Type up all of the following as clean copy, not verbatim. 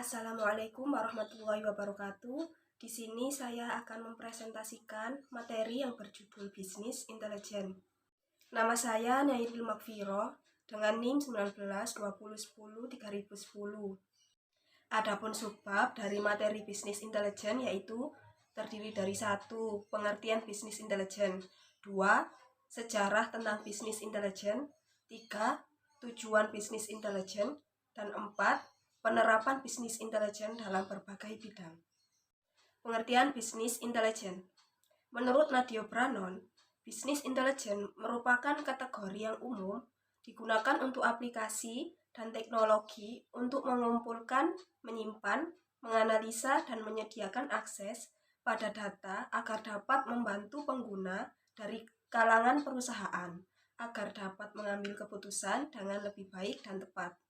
Assalamualaikum warahmatullahi wabarakatuh. Di sini saya akan mempresentasikan materi yang berjudul Bisnis Intelijen. Nama saya Nyairil Makfiro dengan NIM 192010-3010. Adapun subbab dari materi bisnis intelijen yaitu terdiri dari 1. Pengertian bisnis intelijen, 2. Sejarah tentang bisnis intelijen, 3. Tujuan bisnis intelijen, dan 4. Penerapan bisnis intelijen dalam berbagai bidang. Pengertian bisnis intelijen. Menurut Nadio Branon, bisnis intelijen merupakan kategori yang umum digunakan untuk aplikasi dan teknologi untuk mengumpulkan, menyimpan, menganalisa, dan menyediakan akses pada data agar dapat membantu pengguna dari kalangan perusahaan agar dapat mengambil keputusan dengan lebih baik dan tepat.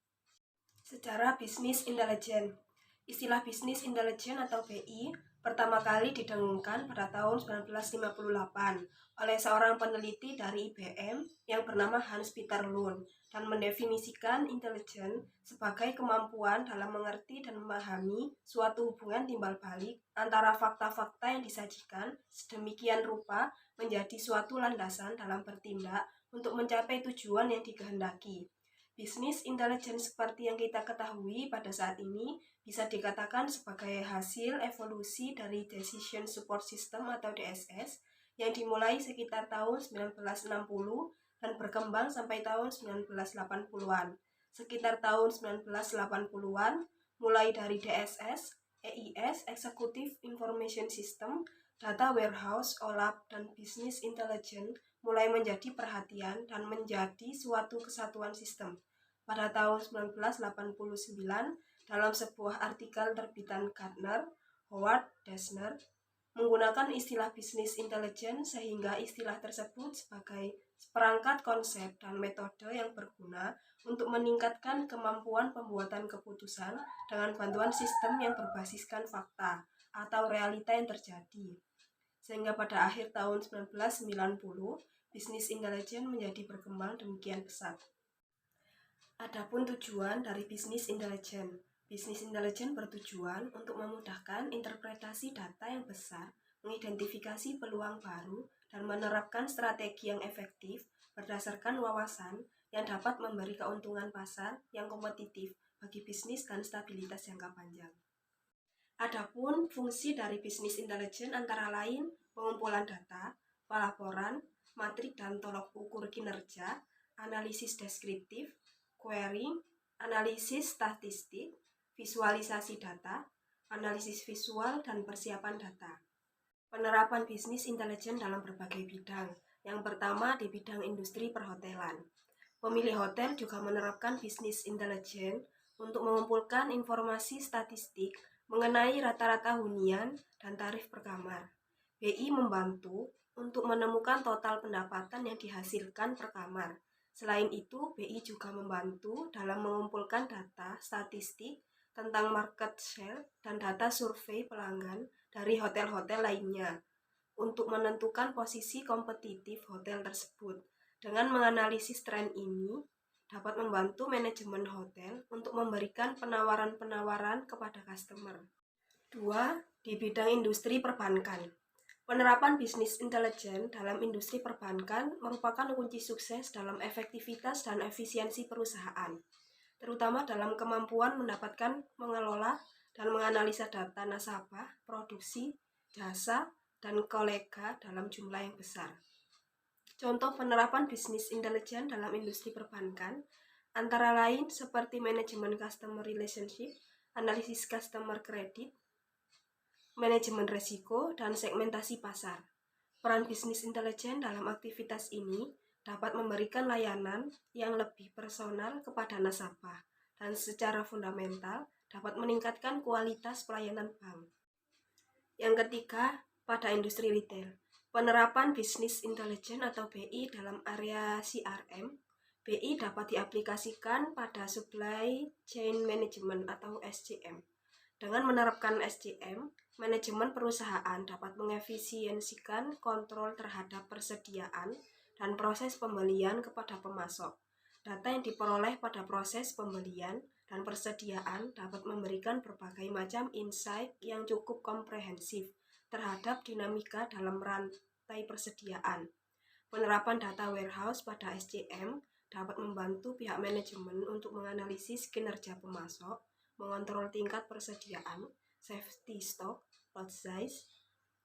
Sejarah bisnis intelijen. Istilah bisnis intelijen atau BI pertama kali didengungkan pada tahun 1958 oleh seorang peneliti dari IBM yang bernama Hans Peter Lund dan mendefinisikan intelijen sebagai kemampuan dalam mengerti dan memahami suatu hubungan timbal balik antara fakta-fakta yang disajikan sedemikian rupa menjadi suatu landasan dalam bertindak untuk mencapai tujuan yang dikehendaki. Bisnis intelijen seperti yang kita ketahui pada saat ini bisa dikatakan sebagai hasil evolusi dari Decision Support System atau DSS yang dimulai sekitar tahun 1960 dan berkembang sampai tahun 1980-an. Sekitar tahun 1980-an, mulai dari DSS, EIS, Executive Information System, Data Warehouse, OLAP, dan Business Intelligence mulai menjadi perhatian dan menjadi suatu kesatuan sistem. Pada tahun 1989, dalam sebuah artikel terbitan Gartner, Howard Dessner menggunakan istilah bisnis intelijen sehingga istilah tersebut sebagai seperangkat konsep dan metode yang berguna untuk meningkatkan kemampuan pembuatan keputusan dengan bantuan sistem yang berbasiskan fakta atau realita yang terjadi. Sehingga pada akhir tahun 1990, bisnis intelijen menjadi berkembang demikian pesat. Adapun tujuan dari bisnis intelijen. Bisnis intelijen bertujuan untuk memudahkan interpretasi data yang besar, mengidentifikasi peluang baru, dan menerapkan strategi yang efektif berdasarkan wawasan yang dapat memberi keuntungan pasar yang kompetitif bagi bisnis dan stabilitas jangka panjang. Adapun fungsi dari bisnis intelijen antara lain pengumpulan data, pelaporan, matrik dan tolok ukur kinerja, analisis deskriptif, querying, analisis statistik, visualisasi data, analisis visual, dan persiapan data. Penerapan bisnis intelijen dalam berbagai bidang. Yang pertama di bidang industri perhotelan. Pemilik hotel juga menerapkan bisnis intelijen untuk mengumpulkan informasi statistik mengenai rata-rata hunian dan tarif per kamar. BI membantu untuk menemukan total pendapatan yang dihasilkan per kamar. Selain itu, BI juga membantu dalam mengumpulkan data statistik tentang market share dan data survei pelanggan dari hotel-hotel lainnya untuk menentukan posisi kompetitif hotel tersebut. Dengan menganalisis tren ini, dapat membantu manajemen hotel untuk memberikan penawaran-penawaran kepada customer. 2. Di bidang industri perbankan. Penerapan bisnis intelijen dalam industri perbankan merupakan kunci sukses dalam efektivitas dan efisiensi perusahaan, terutama dalam kemampuan mendapatkan, mengelola, dan menganalisa data nasabah, produksi, jasa, dan kolega dalam jumlah yang besar. Contoh penerapan bisnis intelijen dalam industri perbankan antara lain seperti manajemen customer relationship, analisis customer credit, manajemen risiko, dan segmentasi pasar. Peran bisnis intelijen dalam aktivitas ini dapat memberikan layanan yang lebih personal kepada nasabah dan secara fundamental dapat meningkatkan kualitas pelayanan bank. Yang ketiga, pada industri retail. Penerapan bisnis intelijen atau BI dalam area CRM, BI dapat diaplikasikan pada supply chain management atau SCM. Dengan menerapkan SCM, manajemen perusahaan dapat mengefisiensikan kontrol terhadap persediaan dan proses pembelian kepada pemasok. Data yang diperoleh pada proses pembelian dan persediaan dapat memberikan berbagai macam insight yang cukup komprehensif terhadap dinamika dalam rantai persediaan. Penerapan data warehouse pada SCM dapat membantu pihak manajemen untuk menganalisis kinerja pemasok, mengontrol tingkat persediaan, safety stock, lot size,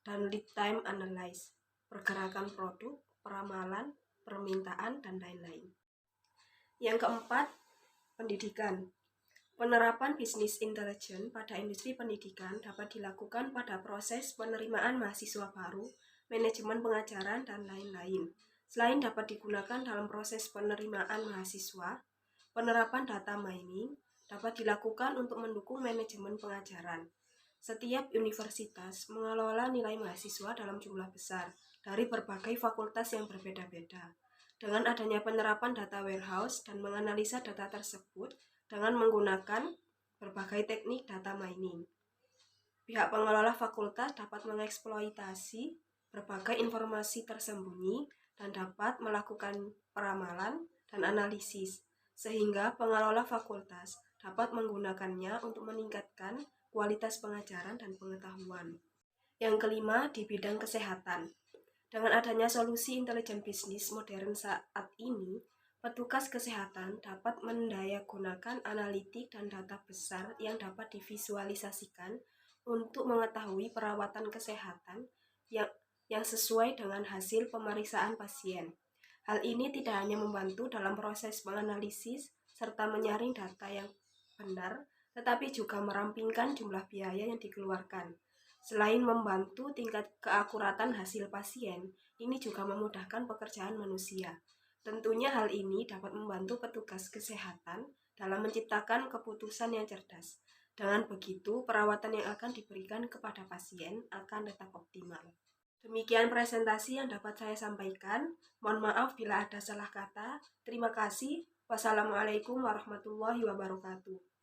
dan lead time analysis, pergerakan produk, peramalan, permintaan, dan lain-lain. Yang keempat, pendidikan. Penerapan bisnis intelligence pada industri pendidikan dapat dilakukan pada proses penerimaan mahasiswa baru, manajemen pengajaran, dan lain-lain. Selain dapat digunakan dalam proses penerimaan mahasiswa, penerapan data mining dapat dilakukan untuk mendukung manajemen pengajaran. Setiap universitas mengelola nilai mahasiswa dalam jumlah besar dari berbagai fakultas yang berbeda-beda. Dengan adanya penerapan data warehouse dan menganalisa data tersebut dengan menggunakan berbagai teknik data mining, pihak pengelola fakultas dapat mengeksploitasi berbagai informasi tersembunyi dan dapat melakukan peramalan dan analisis, sehingga pengelola fakultas dapat menggunakannya untuk meningkatkan kualitas pengajaran dan pengetahuan. Yang kelima, di bidang kesehatan. Dengan adanya solusi intelijen bisnis modern saat ini, petugas kesehatan dapat mendayagunakan analitik dan data besar yang dapat divisualisasikan untuk mengetahui perawatan kesehatan yang sesuai dengan hasil pemeriksaan pasien. Hal ini tidak hanya membantu dalam proses menganalisis serta menyaring data yang benar, tetapi juga merampingkan jumlah biaya yang dikeluarkan. Selain membantu tingkat keakuratan hasil pasien, ini juga memudahkan pekerjaan manusia. Tentunya hal ini dapat membantu petugas kesehatan dalam menciptakan keputusan yang cerdas. Dengan begitu, perawatan yang akan diberikan kepada pasien akan tetap optimal. Demikian presentasi yang dapat saya sampaikan. Mohon maaf bila ada salah kata. Terima kasih. Wassalamualaikum warahmatullahi wabarakatuh.